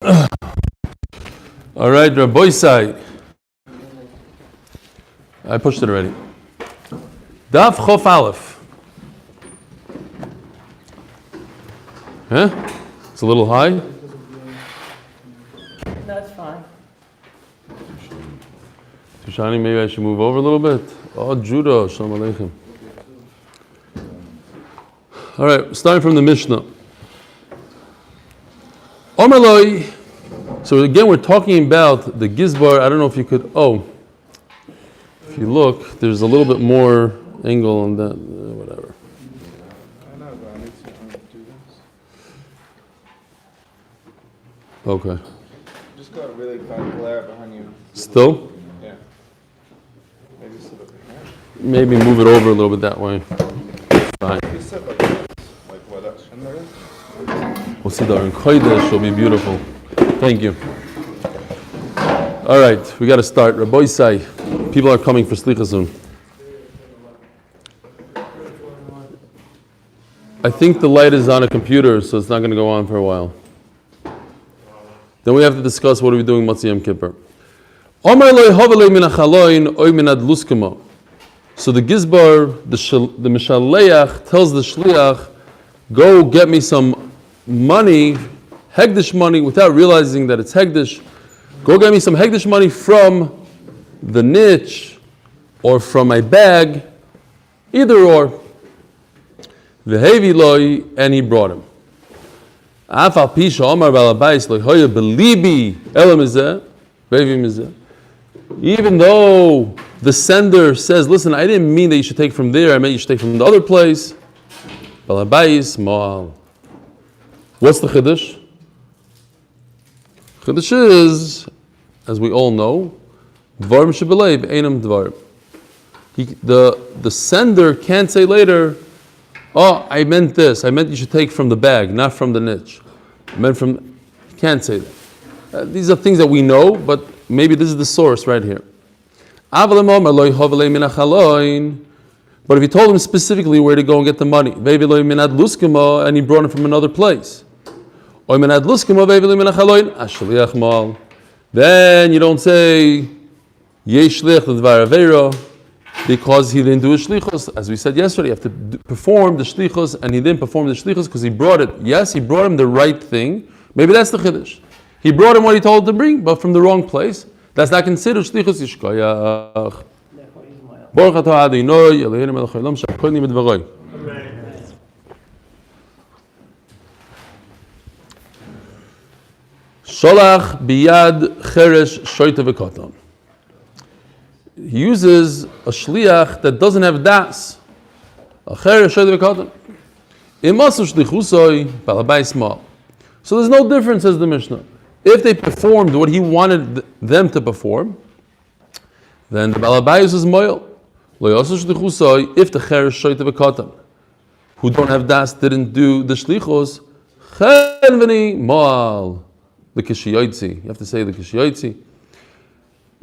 All right, Rabbi side. I pushed it already. Daf Chof Aleph. Huh? It's a little high. No, it's fine. Tushani, maybe I should move over a little bit. Oh, Judah, Shalom Aleichem. All right, starting from the Mishnah. Omerloi. So again, we're talking about the Gizbar. I don't know if you could. If you look, there's a little bit more angle on that. Whatever. I know, but I need to do this. Okay. Just got a really bad glare behind you. Still? Yeah. Maybe sit up here. Maybe move it over a little bit that way. Fine. If you sit like this, like where that shin there is. We'll see the Kodesh. Will be beautiful. Thank you. All right, we got to start. Rabbi Isai, people are coming for Slicha soon. I think the light is on a computer, so it's not going to go on for a while. Then we have to discuss what are we doing Matzah Yom Kippur. So the Gizbar, the Mishaleach, tells the Shliach, go get me some money, Hegdish money, without realizing that it's Hegdish. Go get me some Hegdish money from the niche or from my bag, either or. V'hevi loi, and he brought him. Afal pisha omar balabais lohoya belibi elam izeh, beivim izeh. Even though the sender says, listen, I didn't mean that you should take from there, I meant you should take from the other place. Balabais ma'al. What's the Chiddush? Chiddush is, as we all know, Dvarim shebelev einam dvarim. The sender can't say later, oh, I meant this. I meant you should take from the bag, not from the niche. I meant from. You can't say that. These are things that we know, but maybe this is the source right here. But if he told him specifically where to go and get the money, and he brought him from another place, then you don't say because he didn't do a shlichus. As we said yesterday, you have to perform the shlichus, and he didn't perform the shlichus because he brought it. Yes, he brought him the right thing. Maybe that's the chiddush. He brought him what he told him to bring, but from the wrong place. That's not considered shlichus yishkoyach. Baruch atah Adonai Eloheinu melech haolam she'akol nimid v'roy. Sholach biyad cheresh shoyta v'katan. He uses a shliach that doesn't have das. A cheresh shoyta v'katan. Imasu shlichusoi balabais mal. So there's no difference, says the Mishnah. If they performed what he wanted them to perform, then the balabais is moil. Lo yasu shlichusoi, if the cheresh shoyta v'katan, who don't have das, didn't do the shlichos, chen v'ni mal. The kishiyotzi. You have to say the kishiyotzi.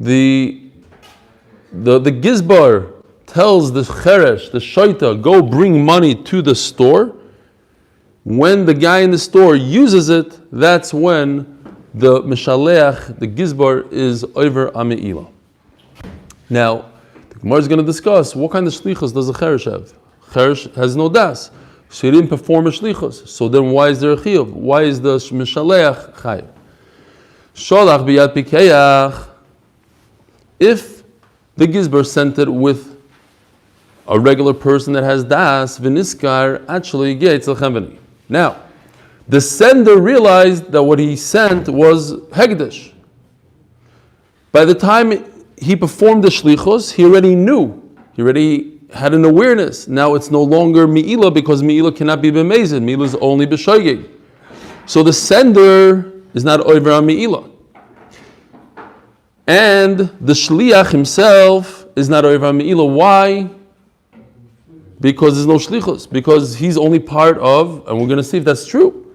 The gizbar tells the cheresh, the shaita, go bring money to the store. When the guy in the store uses it, that's when the mishaleach, the gizbar, is over a Meilah. Now, the Gemara is going to discuss what kind of shlichus does the cheresh have. Cheresh has no das, so he didn't perform a shlichus. So then why is there a chiyuv? Why is the mishaleach chayav? Sholach biyad pikeach. If the gizbar sent it with a regular person that has das, v'niskar actually gets l'chem. Now, the sender realized that what he sent was hegdish. By the time he performed the shlichus, he already knew. He already had an awareness. Now it's no longer Meilah because Meilah cannot be b'mezid. Meilah is only b'shoygeg. So the sender is not over on Meilah. And the shliach himself is not over on Meilah. Why? Because there's no shlichus. Because he's only part of, and we're going to see if that's true.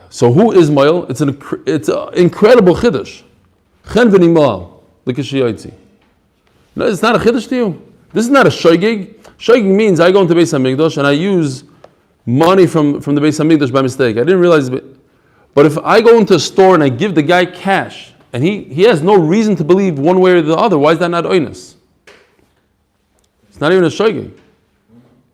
So who is Meilah? It's an incredible chiddush. Chen v'nimal, the kishiyotzi. No, it's not a chiddush to you. This is not a shoygig. Shoygig means I go into Beis HaMikdash and I use money from the Beis HaMikdash by mistake. I didn't realize it. But if I go into a store and I give the guy cash, and he has no reason to believe one way or the other, why is that not oinus? It's not even a shogeg.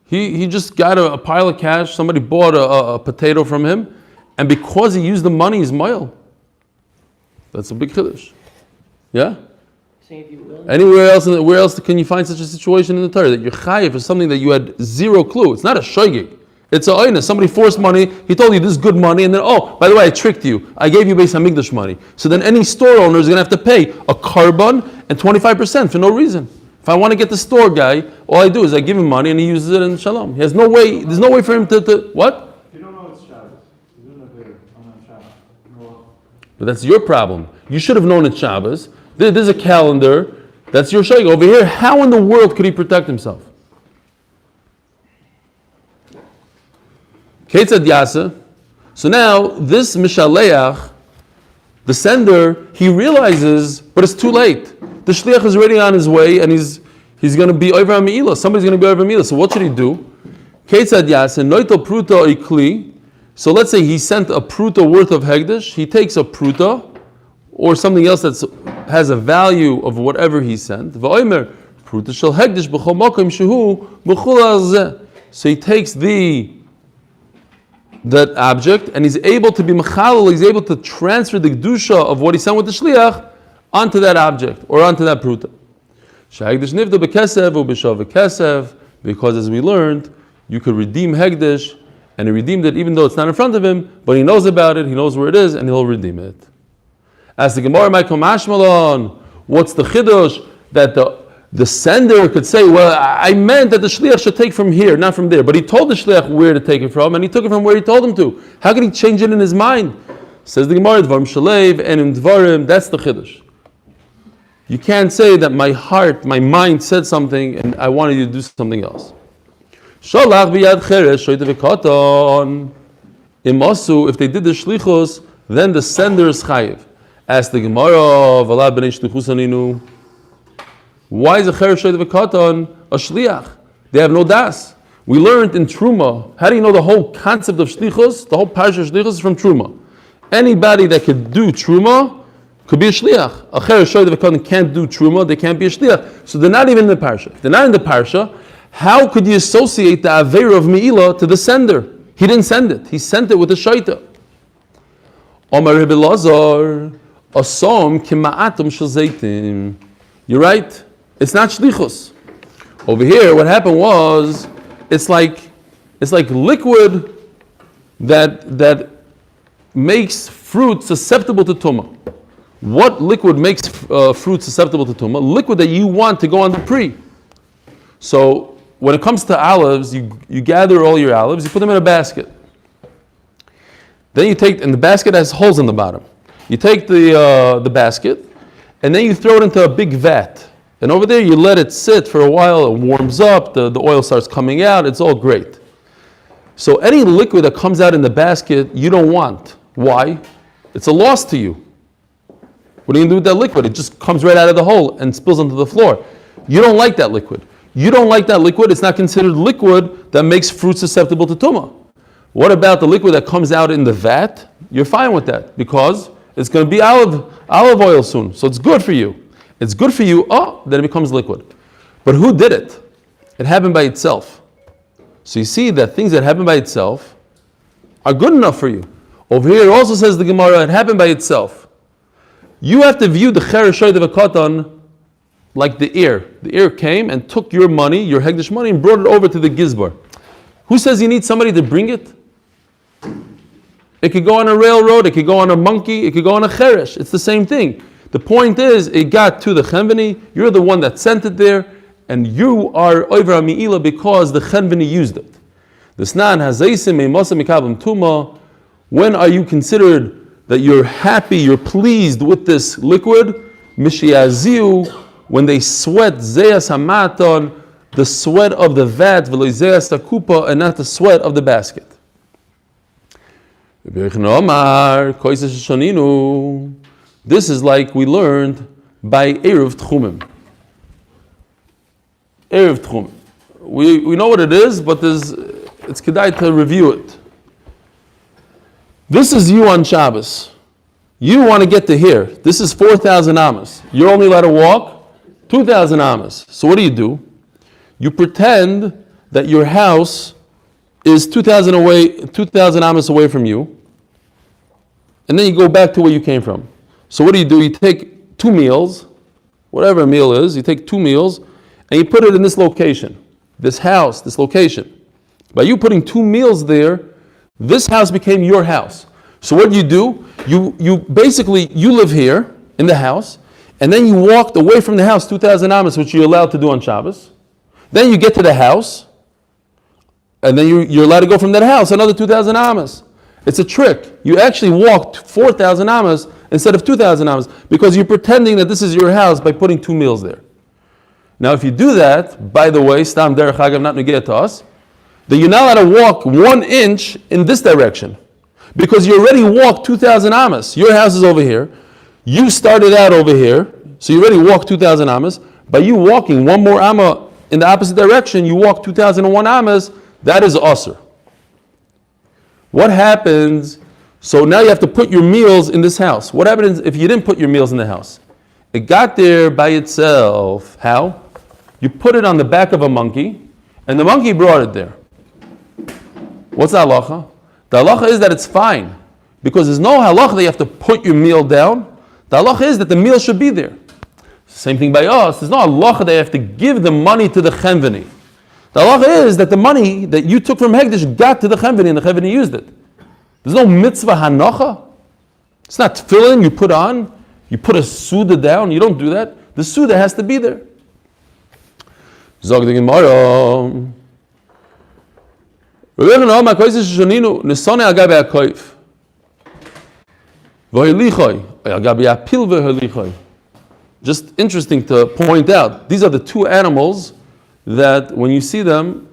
He just got a pile of cash, somebody bought a potato from him, and because he used the money, he's Meilah. That's a big chiddush. Yeah? Where else can you find such a situation in the Torah that you're chayiv for something that you had zero clue? It's not a shogeg. It's a oinus. Somebody forced money. He told you this is good money, and then by the way, I tricked you. I gave you Beis Hamikdash money. So then any store owner is going to have to pay a carbon and 25% for no reason. If I want to get the store guy, all I do is I give him money and he uses it in shalom. He has no way. There's no way for him to what? You don't know it's Shabbos. You don't know on Shabbos. No. But that's your problem. You should have known it's Shabbos. There's a calendar. That's your shogeg. Over here, how in the world could he protect himself? Ketzad Yasa. So now this Mishaleach, the sender, he realizes, but it's too late. The shliach is already on his way, and he's going to be over Meilah. Somebody's going to be over Meilah. So what should he do? Ketzad Yasa noito pruta ikli. So let's say he sent a pruta worth of hegdish. He takes a pruta or something else that has a value of whatever he sent. V'omer pruta shel hegdish b'chol makom shehu b'chol hazeh. So he takes that object, and he's able to be mechalel, he's able to transfer the kedusha of what he sent with the shliach onto that object, or onto that pruta. Shehegdish nivda b'kesev u'b'shav v'kesev, because as we learned, you could redeem hegdish, and he redeemed it even though it's not in front of him, but he knows about it, he knows where it is, and he'll redeem it. As the Gemara might come mashmalon, what's the chiddush that the sender could say, well, I meant that the shliach should take from here, not from there. But he told the shliach where to take it from, and he took it from where he told him to. How could he change it in his mind? Says the Gemara, Dvarim Shalev, and in Dvarim, that's the chiddush. You can't say that my heart, my mind said something, and I wanted you to do something else. Shalach b'yad cheresh, shoyte v'katan. Imasu, if they did the shlichus, then the sender is chayiv. Ask the Gemara, V'ala b'nei shlichus aninu. Why is a cheresh shoyte v'katan a shliach? They have no das. We learned in Truma. How do you know the whole concept of shlichus? The whole parsha of shlichus is from Truma. Anybody that could do Truma could be a shliach. A cheresh shoyte v'katan can't do Truma, they can't be a shliach. So they're not even in the parsha. If they're not in the parsha, how could you associate the Aveira of Meilah to the sender? He didn't send it. He sent it with a shaita. Omar Rebbe Lazar, asom kima'atum shel zeitim. You're right. It's not shlichus. Over here, what happened was, it's like liquid that makes fruit susceptible to tumah. What liquid makes fruit susceptible to tumah? Liquid that you want to go on the pre. So when it comes to olives, you gather all your olives, you put them in a basket. Then you take, and the basket has holes in the bottom. You take the basket, and then you throw it into a big vat. And over there you let it sit for a while, it warms up, the oil starts coming out, it's all great. So any liquid that comes out in the basket, you don't want. Why? It's a loss to you. What are you going to do with that liquid? It just comes right out of the hole and spills onto the floor. You don't like that liquid. You don't like that liquid, it's not considered liquid that makes fruit susceptible to tumah. What about the liquid that comes out in the vat? You're fine with that because it's going to be olive oil soon. So it's good for you. It's good for you, then it becomes liquid. But who did it? It happened by itself. So you see that things that happen by itself are good enough for you. Over here it also says the Gemara, it happened by itself. You have to view the cheresh shoyte v'katan like the heir. The heir came and took your money, your hegdish money, and brought it over to the gizbar. Who says you need somebody to bring it? It could go on a railroad, it could go on a monkey, it could go on a cheresh. It's the same thing. The point is, it got to the chenveni, you're the one that sent it there, and you are over Meilah because the chenveni used it. The snan hazaisim meimasa mikabim tuma. When are you considered that you're happy, you're pleased with this liquid? Mishiaziu, when they sweat zeyas hamaton, the sweat of the vat, v'lo zeyas hakupa, and not the sweat of the basket. This is like we learned by Erev Tchumim. Erev Tchumim. We know what it is, but it's kedai to review it. This is you on Shabbos. You want to get to here. This is 4,000 amas. You're only allowed to walk 2,000 amas. So what do? You pretend that your house is 2,000 amas away from you, and then you go back to where you came from. So what do? You take 2 meals, whatever a meal is, you take 2 meals, and you put it in this location, this house, this location. By you putting 2 meals there, this house became your house. So what do? You basically, you live here in the house, and then you walked away from the house 2,000 amas, which you're allowed to do on Shabbos. Then you get to the house, and then you're allowed to go from that house another 2,000 amas. It's a trick. You actually walked 4,000 amas instead of 2,000 amas because you're pretending that this is your house by putting 2 meals there. Now, if you do that, by the way, stam derech hagav, not negayah to us, then you're not allowed to walk 1 inch in this direction because you already walked 2,000 amas. Your house is over here. You started out over here, so you already walked 2,000 amas. By you walking 1 more amma in the opposite direction, you walk 2,001 amas. That is asur. What happens? So now you have to put your meals in this house. What happens if you didn't put your meals in the house? It got there by itself. How? You put it on the back of a monkey, and the monkey brought it there. What's the halacha? The halacha is that it's fine, because there's no halacha that you have to put your meal down. The halacha is that the meal should be there. Same thing by us. There's no halacha that you have to give the money to the chenveni. The halacha is that the money that you took from Hegdish got to the chenveni and the chenveni used it. There's no mitzvah hanacha. It's not tefillin you put on. You put a suda down. You don't do that. The suda has to be there. Zog the Gemara. Just interesting to point out, these are the 2 animals that when you see them,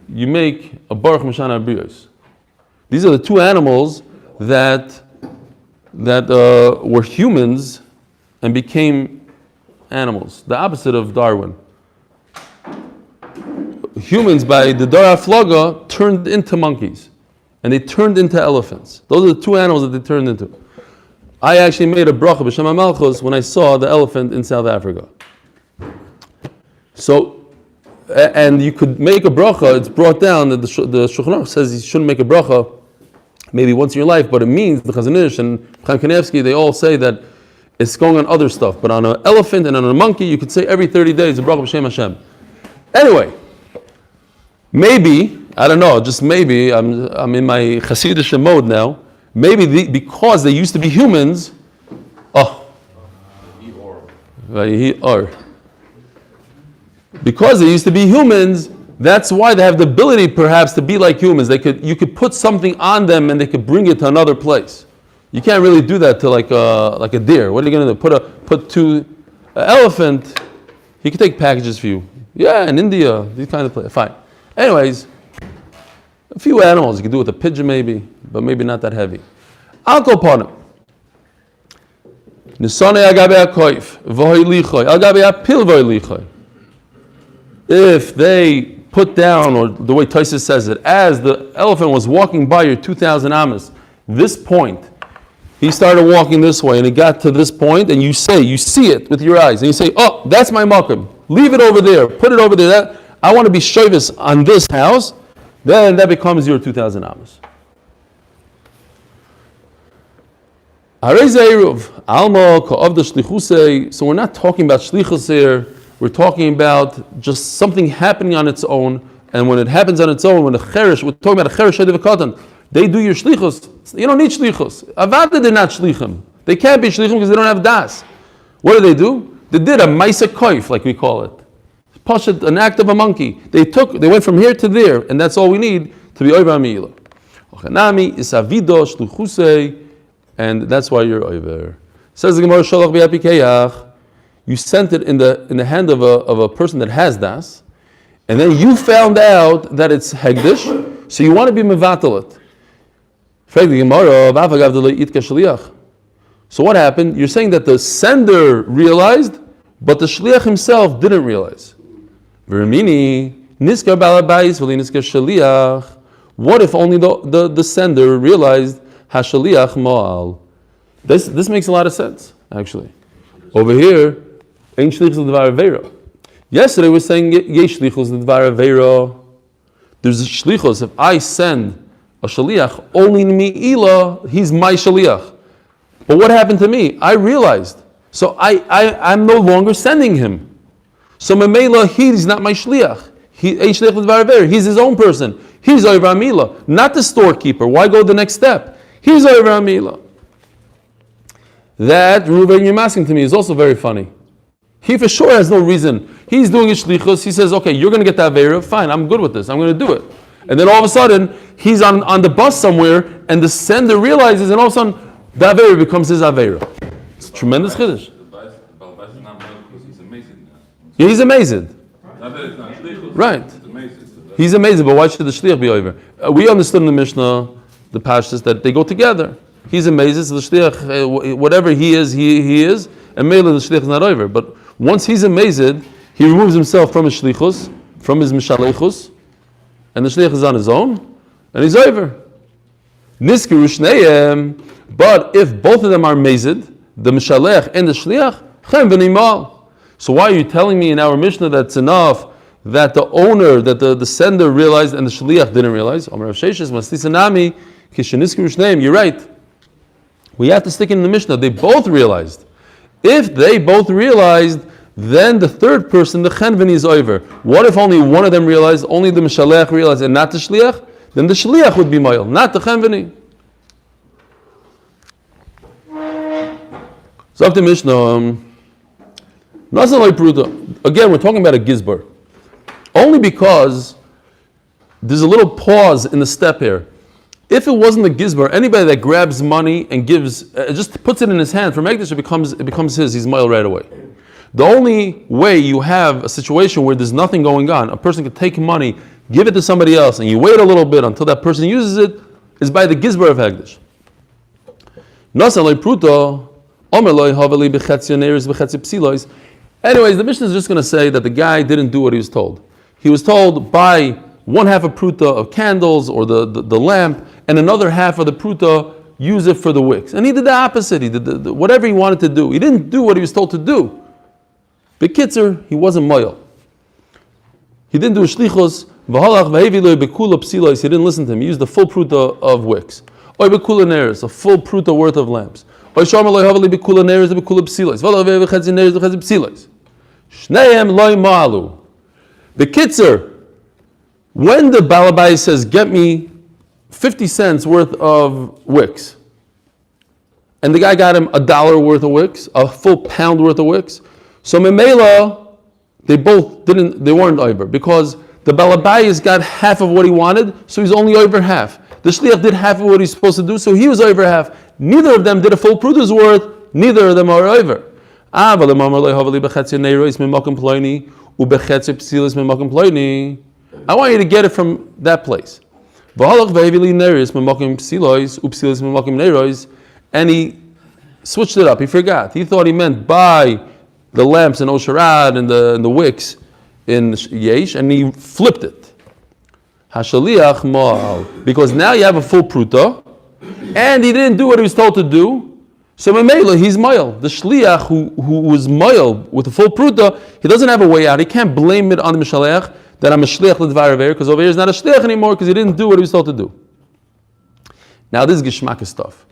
you make a baruch mishana briyos. These are the 2 animals that were humans and became animals. The opposite of Darwin. Humans, by the Dara Flaga, turned into monkeys, and they turned into elephants. Those are the 2 animals that they turned into. I actually made a bracha b'shem HaMalchus when I saw the elephant in South Africa. So, and you could make a bracha. It's brought down that the Shulchan Aruch says you shouldn't make a bracha maybe once in your life, but it means the Chazon Ish and Chaim Kanievsky, they all say that it's going on other stuff. But on an elephant and on a monkey, you could say every 30 days a bracha b'shem Hashem. Anyway, maybe, I don't know, just maybe, I'm in my Hasidic mode now. Maybe because they used to be humans, because they used to be humans, that's why they have the ability perhaps to be like humans. You could put something on them and they could bring it to another place. You can't really do that to like a deer. What are you going to do? Put an elephant, he could take packages for you. Yeah, in India, these kind of places. Fine. Anyways, a few animals you could do with a pigeon maybe, but maybe not that heavy. I'll go upon him. If they put down, or the way Tosfos says it, as the elephant was walking by your 2,000 amas, this point, he started walking this way and he got to this point, and you see it with your eyes, and you say, oh, that's my makom. Leave it over there, put it over there. I want to be shovis on this house. Then that becomes your 2,000 amas. So we're not talking about shlichus here. We're talking about just something happening on its own. And when it happens on its own, when the cheresh, we're talking about a cheresh shadiv katan, they do your shlichus. You don't need shlichus. Avada, they're not shlichim. They can't be shlichim because they don't have das. What do? They did a maisa koif, like we call it. Pashat, an act of a monkey. They went from here to there, and that's all we need to be over Meilah. Ochanami is avido shluchusei, and that's why you're over. Says the Gemara, Shalach b'apikeyach. You sent it in the hand of a person that has das, and then you found out that it's hegdish, so you want to be mevatel it. So what happened? You're saying that the sender realized, but the shliach himself didn't realize. What if only the sender realized hashaliach ma'al? This makes a lot of sense, actually. Over here, ein shlichus l'dvar aveira. Yesterday we were saying yesh shlichus l'dvar aveira. There's a shlichus. If I send a shaliach only to Meilah, he's my shaliach. But what happened to me? I realized. So I'm no longer sending him. So Meilah, he's not my shliach. He's his own person. He's over Meilah, not the storekeeper. Why go the next step? He's over Meilah. That Reuven you're asking to me is also very funny. He for sure has no reason. He's doing his shlichus. He says, okay, you're going to get that avera. Fine, I'm good with this. I'm going to do it. And then all of a sudden, he's on the bus somewhere, and the sender realizes, and all of a sudden, the avera becomes his avera. It's a tremendous chiddush. Yeah, he's amazing. Right. He's amazing, but why should the shliach be over? We understood in the Mishnah, the pashtus, that they go together. He's amazing, so the shliach, whatever he is, he is, and Meilah, the shliach is not over. But once he's amazing, he removes himself from his shlichus, from his mishalechus, and the shliach is on his own, and he's over. Niskiru shneim, but if both of them are amazing, the mishalech and the shliach, chem v'nimal. So why are you telling me in our Mishnah that's enough that the owner, that the sender realized and the shliach didn't realize? You're right. We have to stick in the Mishnah. They both realized. If they both realized, then the third person, the chenveni, is over. What if only one of them realized, only the mishalech realized, and not the shliach? Then the shliach would be Meilah, not the chenveni. So after Mishnah, again, we're talking about a gizbar. Only because there's a little pause in the step here. If it wasn't the gizbar, anybody that grabs money and gives, just puts it in his hand for Megdish, it becomes his. He's Meilah right away. The only way you have a situation where there's nothing going on, a person can take money, give it to somebody else, and you wait a little bit until that person uses it, is by the gizbar of Hegdish. Anyways, the Mishnah is just going to say that the guy didn't do what he was told. He was told, buy 1/2 a pruta of candles or the lamp, and another half of the pruta, use it for the wicks. And he did the opposite. He did whatever he wanted to do. He didn't do what he was told to do. Bekitzer, he wasn't Meilah. He didn't do a shlichus. He didn't listen to him. He used the full pruta of wicks. Oy bekula neres, a full pruta worth of lamps. Oy sharma loy havali bekula neres, bekula psilos. V'lo v'chedzi neres, v'chedzi psilos. Shneim loy ma'alu. Bekitzer, when the Balabai says, get me 50 cents worth of wicks, and the guy got him $1 worth of wicks, a full pound worth of wicks, so Meilah, they weren't over, because the Balabai got half of what he wanted, so he's only over half. The Shliach did half of what he's supposed to do, so he was over half. Neither of them did a full pruda's worth, neither of them are over. I want you to get it from that place. And he switched it up. He forgot. He thought he meant buy the lamps in Osharad and the wicks in Yesh, and he flipped it. Hashaliach ma'al. Because now you have a full pruta, and he didn't do what he was told to do. So Meilah, he's Meilah. The shliach who was Meilah with a full pruta, he doesn't have a way out. He can't blame it on the mishalech that I'm a shliach l'dvar aver, because over here is not a shliach anymore because he didn't do what he was told to do. Now this is geshmak stuff.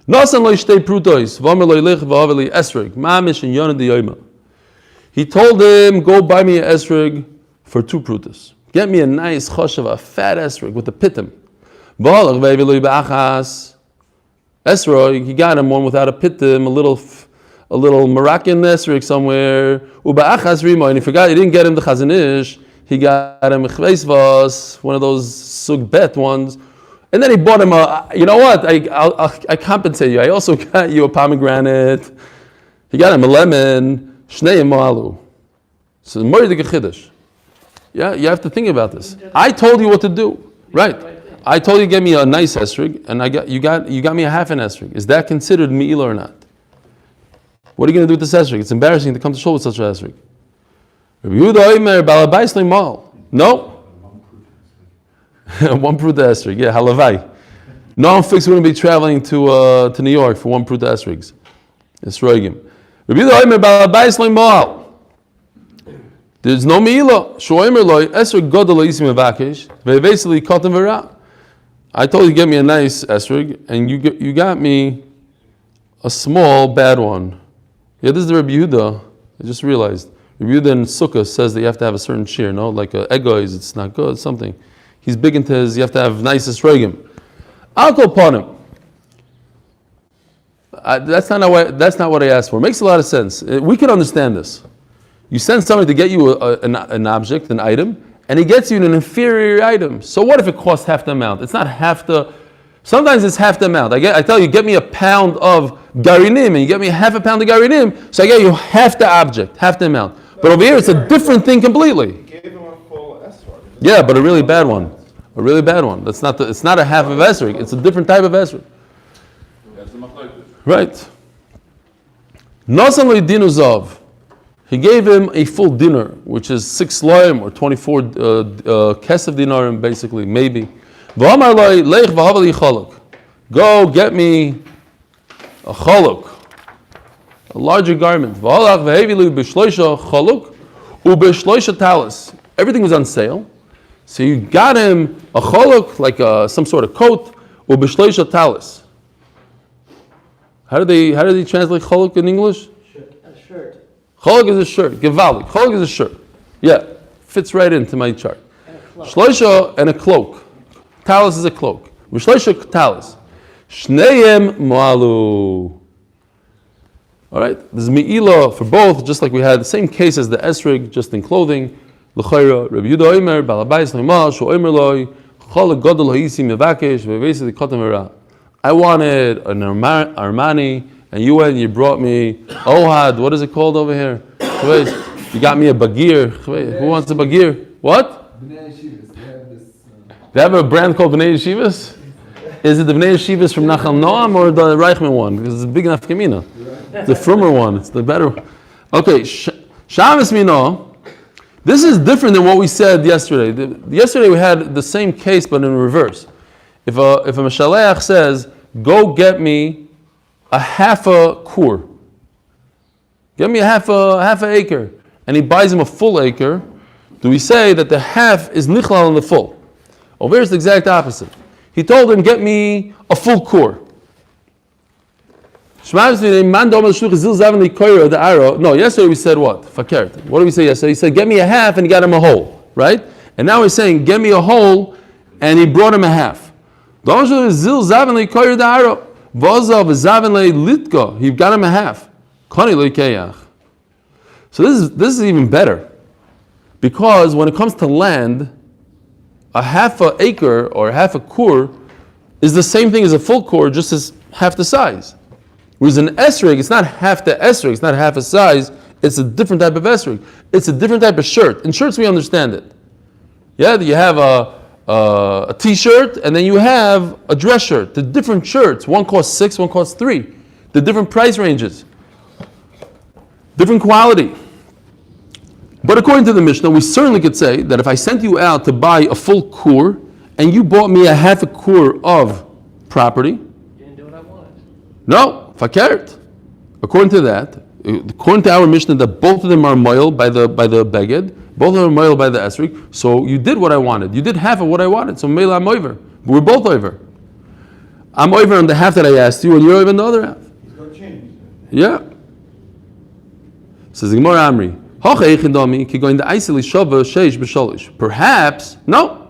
Nasan lo shtei prutos, v'amer lo yilich v'aver li esrig, mamish and yonah d'yoyma. He told him, go buy me an esrig for 2 prutas. Get me a nice choshev, a fat esrig with a pitim. V'halach v'aver lo yibachas. Esrog, he got him one without a pitim, a little Moroccan esrog somewhere. Uba'achas rimo, and he forgot, he didn't get him the chazanish. He got him a chveisvas, one of those sug bet ones. And then he bought him you know what, I compensate you. I also got you a pomegranate. He got him a lemon, shnei ma'alu. So moiridik chiddush. Yeah, you have to think about this. I told you what to do, right? I told you to get me a nice esrig, and you got me a half an esrig. Is that considered Meilah or not? What are you going to do with this esrig? It's embarrassing to come to shul with such an esrig. No. One pruta esrig. Yeah, halavai. No, I'm fixed. We're going to be traveling to New York for one pruta esrigs. It's roigim. Rabbi Yehuda Omer balabayis loy moal. There's no Meilah. Shoimer loy esrig godol loyisim mevakesh. Ve'eveseli katan v'ra. I told you to get me a nice esrig, and you got me a small bad one. Yeah, this is the Rabbi Yehuda. I just realized. Rabbi Yehuda in Sukkah says that you have to have a certain shear, no? Like egoiz, it's not good, something. He's big into his, you have to have nice esrogim. I'll go upon him. That's not what I asked for. It makes a lot of sense. We can understand this. You send somebody to get you an object, an item, and he gets you an inferior item. So what if it costs half the amount? It's not half the... Sometimes it's half the amount. I tell you, get me a pound of garinim, and you get me half a pound of garinim, so I get you half the object, half the amount. But over here, it's a different thing completely. Gave him a full esrog. Yeah, but a really bad one. A really bad one. It's not a half of esrog. It's a different type of esrog. Right. Nasan lo dinu zav. He gave him a full dinner, which is 6 loim or 24 kesef dinarim, basically, maybe. V'amar lo leich v'havali chaluk. Go get me a chaluk, a larger garment. V'halach v'hevi li b'shloisha chaluk u'b'shloisha talis. Everything was on sale. So you got him a chaluk, like some sort of coat, u'b'shloisha talis. How did they translate chaluk in English? A shirt. Chaluk is a shirt. Gevalik. Chaluk is a shirt. Yeah, fits right into my chart. Shloisha and a cloak. Talis is a cloak. Shloisha talis. Shneim moalu. All right, there's Meilah for both, just like we had the same case as the esrig, just in clothing. L'chayra, Rabbi Yehuda Omer, balabayis loimal, sho Omer loy, chaluk gadol ha'isi mevakesh, ve'vesi katan v'ra. I wanted an Armani, and you went and you brought me Ohad. What is it called over here? You got me a Bagir. Who wants a Bagir? What? Bnei Yeshivas. They have this. They have a brand called Bnei Yeshivas? Is it the Bnei Yeshivas from Nachal Noam or the Reichman one? Because it's a big enough Kamina. It's the frummer one. It's the better one. Okay, Shabbos Mino. This is different than what we said yesterday. Yesterday we had the same case but in reverse. If a Meshaleach says, go get me a half a kur. Get me a half an acre. And he buys him a full acre. Do we say that the half is nichlal in the full? Over here it's the exact opposite. He told him, get me a full kur. No, yesterday we said what? Fakert. What did we say yesterday? He said, get me a half, and he got him a whole. Right? And now he's saying, get me a whole, and he brought him a half. He got him a half. So this is even better. Because when it comes to land, a half an acre or half a kur is the same thing as a full kur, just as half the size. Whereas an esrig, it's not half the esrig, it's not half a size, it's a different type of esrig. It's a different type of shirt. In shirts we understand it. Yeah, you have a t-shirt and then you have a dress shirt. The different shirts, one costs 6, one costs 3. The different price ranges. Different quality. But according to the Mishnah, we certainly could say that if I sent you out to buy a full kur and you bought me a half a kur of property, You didn't do what I wanted. no, fakert. According to that, according to our Mishnah, that both of them are moil by the beged, both of them are moil by the esrik. So you did what I wanted. You did half of what I wanted. So Meilah, I'm over. But we're both over. I'm over on the half that I asked you, and you're over on the other half. It's going to change. Yeah. Says the Gemara Amri. Perhaps, no.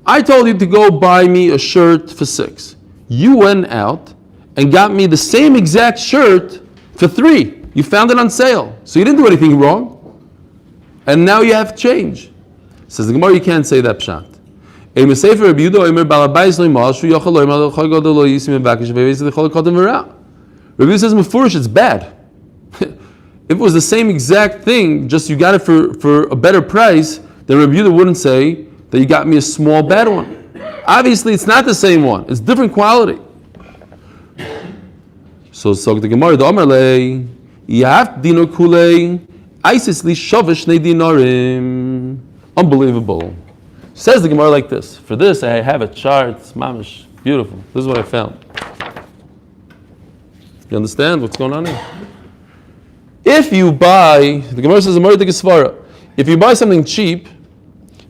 I told you to go buy me a shirt for 6. You went out and got me the same exact shirt for 3. You found it on sale. So you didn't do anything wrong. And now you have change. Says the Gemara, you can't say that pshat. Rabbi says, Mefurish, it's bad. If it was the same exact thing, just you got it for a better price, then Rabbi Yehuda wouldn't say that you got me a small bad one. Obviously, it's not the same one. It's different quality. So the Gemara, the Omerle, Yahav Dino Kulei, Isis Li Shavish Ne Dinarim. Unbelievable. Says the Gemara like this. For this, I have a chart. It's mamish, beautiful. This is what I found. You understand what's going on here? If you buy, the Gemara says, if you buy something cheap,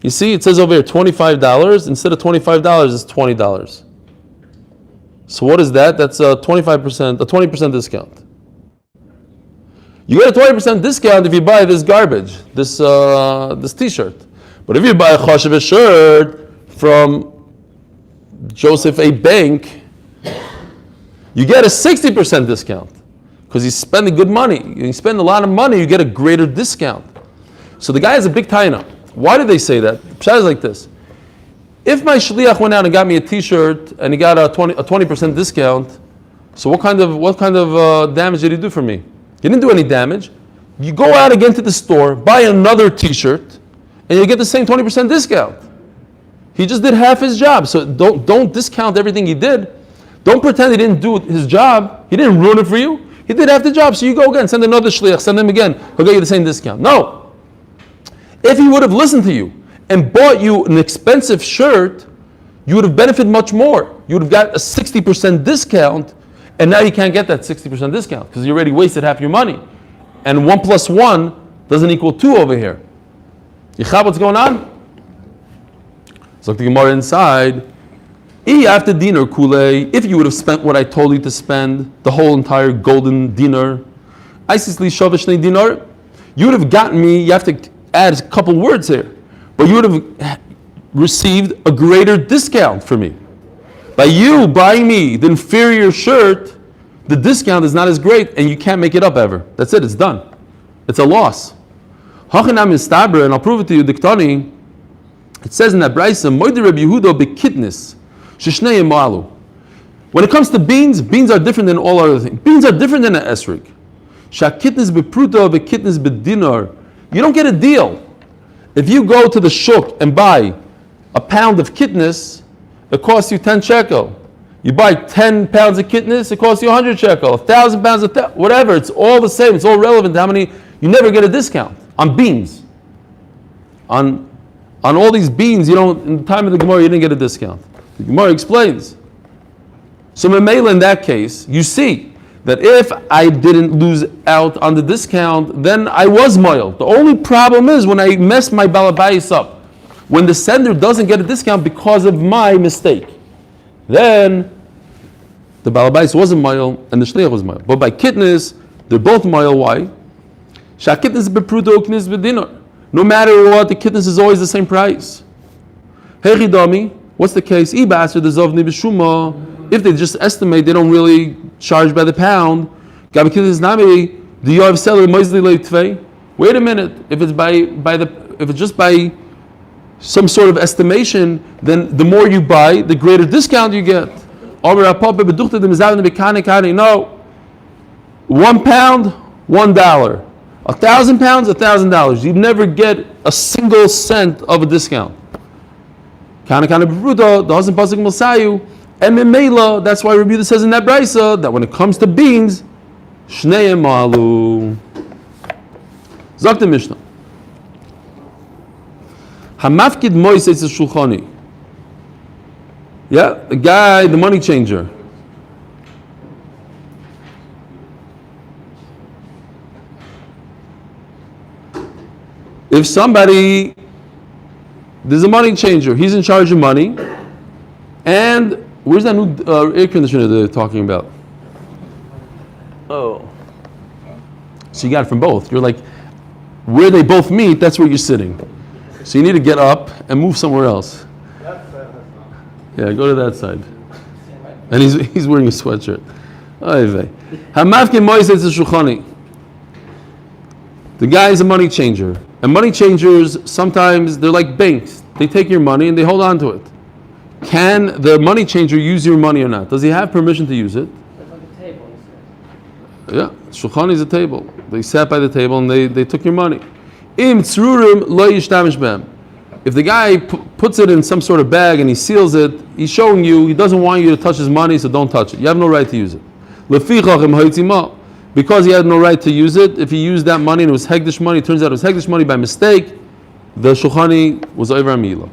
you see it says over here $25. Instead of $25, it's $20. So what is that? That's a 20% discount. You get a 20% discount if you buy this garbage, this T-shirt. But if you buy a chashiv shirt from Joseph A. Bank, you get a 60% discount because he's spending good money. You spend a lot of money, you get a greater discount. So the guy has a big taina. Why did they say that? Pshat is like this. If my shliach went out and got me a T-shirt and he got a 20% discount, so what kind of damage did he do for me? He didn't do any damage. You go out again to the store, buy another T-shirt, and you get the same 20% discount. He just did half his job. So don't discount everything he did. Don't pretend he didn't do his job. He didn't ruin it for you. He did half the job. So you go again, send another shliach, send him again. He'll get you the same discount. No. If he would have listened to you and bought you an expensive shirt, you would have benefited much more. You would have got a 60% discount, and now you can't get that 60% discount because you already wasted half your money. And 1 + 1 doesn't equal 2 over here. You have what's going on? So the Gemara inside. After dinar kulei, if you would have spent what I told you to spend, the whole entire golden dinar, isisli shavishne dinar, you would have gotten me. You have to add a couple words here, but you would have received a greater discount for me. By you buying me the inferior shirt, the discount is not as great, and you can't make it up ever. That's it. It's done. It's a loss. Hachanam istabra, and I'll prove it to you. Diktani. It says in that brayso, Moed Reb Yehuda bekitnis, sheshnei malu. When it comes to beans are different than all other things. Beans are different than an esrig. Shakitnis bepruto bekitnis bedinar. You don't get a deal. If you go to the shuk and buy a pound of kitnis, it costs you 10 shekel. You buy 10 pounds of kitnis, it costs you 100 shekel. 1,000 pounds of whatever. It's all the same. It's all relevant to how many. You never get a discount on beans. On all these beans, you don't. In the time of the Gemara, you didn't get a discount. The Gemara explains. So Meilah, in that case, you see that if I didn't lose out on the discount, then I was moil. The only problem is when I mess my balabayis up, when the sender doesn't get a discount because of my mistake, then the balabayis wasn't moil and the shliach was moil. But by kitnis, they're both moil. Why? Shakitnis bepruto knis b'dinar. No matter what, the kitnis is always the same price. Hechidami, what's the case? If they just estimate, they don't really charge by the pound. Wait a minute. If it's just by some sort of estimation, then the more you buy, the greater discount you get. No, 1 pound, $1. 1,000 pounds, $1,000. You never get a single cent of a discount. And Meilah, that's why Rabbi Yehuda says in that brayso that when it comes to beans, shnei malu. Zok the Mishnah. Hamafkid moises shulchani. Yeah, the guy, the money changer. If somebody, there's a money changer, he's in charge of money, and where's that new air conditioner they're talking about? Oh. So you got it from both. You're like, where they both meet, that's where you're sitting. So you need to get up and move somewhere else. Yeah, go to that side. And he's wearing a sweatshirt. The guy is a money changer. And money changers, sometimes they're like banks. They take your money and they hold on to it. Can the money changer use your money or not? Does he have permission to use it? It's like a table, you said. Yeah, shulchan is a table. They sat by the table and they took your money. Im tzrurim lo yishtamish b'hem. If the guy puts it in some sort of bag and he seals it, he's showing you, he doesn't want you to touch his money, so don't touch it. You have no right to use it. Lefichach im haitzima. Because he had no right to use it, if he used that money and it was hegdish money, it turns out it was hegdish money by mistake, the shulchani was over Meilah.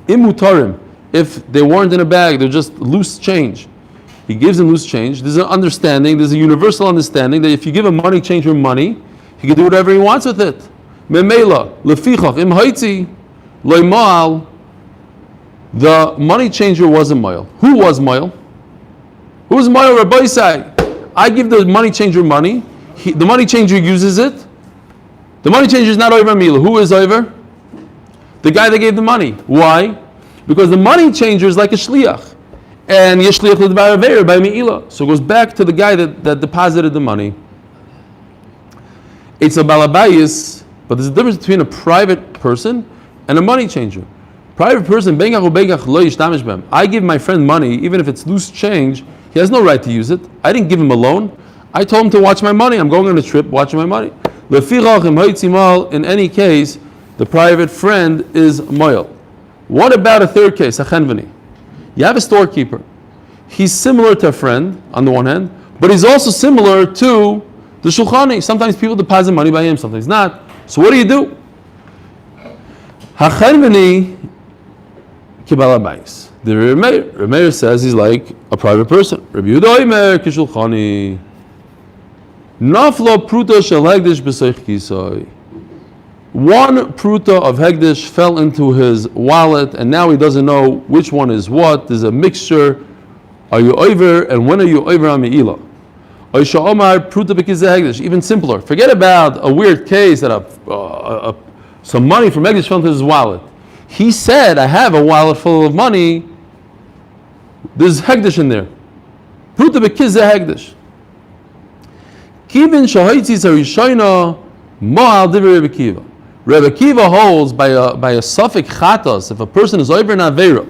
Imutarim, if they weren't in a bag, they're just loose change. He gives them loose change. There's an understanding, there's a universal understanding that if you give a money changer money, he can do whatever he wants with it. Meilah, lefichach, im haitzi, loimal. The money changer wasn't Meilah. Who was Meilah? Who was Meilah? Rabbi say, I give the money changer money. The money changer uses it. The money changer is not over Meilah. Who is over? The guy that gave the money. Why? Because the money changer is like a shliach. And yeshliach l'dvar aveir by Meilah. So it goes back to the guy that deposited the money. It's a balabayis, but there's a difference between a private person and a money changer. Private person, I give my friend money, even if it's loose change, he has no right to use it. I didn't give him a loan. I told him to watch my money. I'm going on a trip, watching my money. In any case, the private friend is moil. What about a third case, a chenveni? You have a storekeeper. He's similar to a friend on the one hand, but he's also similar to the shulchani. Sometimes people deposit money by him, sometimes not. So what do? Ha-chenveni kibala bayis. The Remeir says he's like a private person. Rabbi Yehuda Omer kishulchani. Naflo pruta shel hegdish b'soich kisoi. One pruta of hegdish fell into his wallet, and now he doesn't know which one is what. There's a mixture. Are you over, and when are you over on Meilah? Oisha Omar pruta b'kizeh hegdish. Even simpler. Forget about a weird case that some money from hegdish fell into his wallet. He said, I have a wallet full of money. There's hegdish in there. Pruta b'kizeh hegdish. Kivin shahoitzis harishayna ma'al divrei Rebbe Kiva. Rebbe Kiva holds by a suffix chatas, if a person is over in Aveira,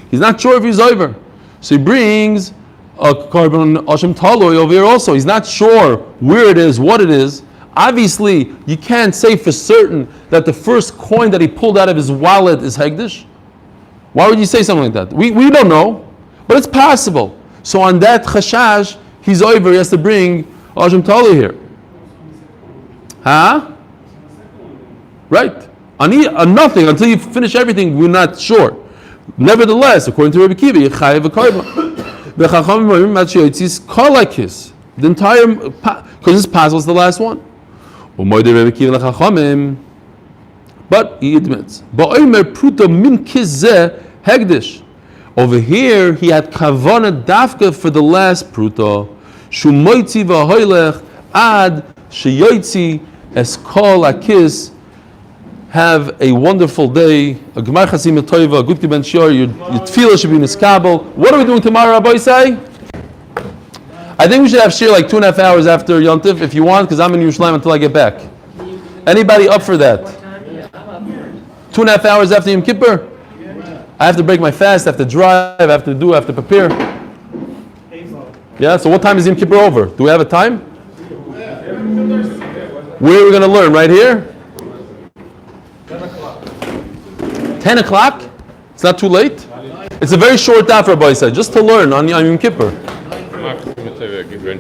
he's not sure if he's over. So he brings a carbon Hashem taloi over here also. He's not sure where it is, what it is. Obviously, you can't say for certain that the first coin that he pulled out of his wallet is hegdish. Why would you say something like that? We don't know, but it's possible. So on that chashash, he's over, he has to bring Hashem taloi here. Huh? Right. On nothing, until you finish everything, we're not sure. Nevertheless, according to Rebbe Kiva, Yechayev v'koyba. The Chachamim אומרים עד שיוציא כל הכיס. The entire, because this puzzle is the last one. ומועד Rebbe Kiva l'Chachamim. But he admits, ba'omer pruta min kis zeh hegdish. Over here, he had kavana dafka for the last pruta. Shu moitzi v'hoylech ad sheyoitzi es kol akis. Have a wonderful day. A gemar chasim toiva, a good kiben shior. Your tefillah should be in iskabel. What are we doing tomorrow, Rabbi say? I think we should have shir like 2.5 hours after Yontif if you want, because I'm in Yerushalayim until I get back. Anybody up for that? 2.5 hours after Yom Kippur? I have to break my fast, I have to drive, I have to prepare. Yeah, so what time is Yom Kippur over? Do we have a time? Where are we going to learn? Right here? 10 o'clock? It's not too late? It's a very short daf, Rabbi said, just to learn on Yom Kippur.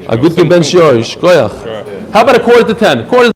A good ben shioish. How about 9:45?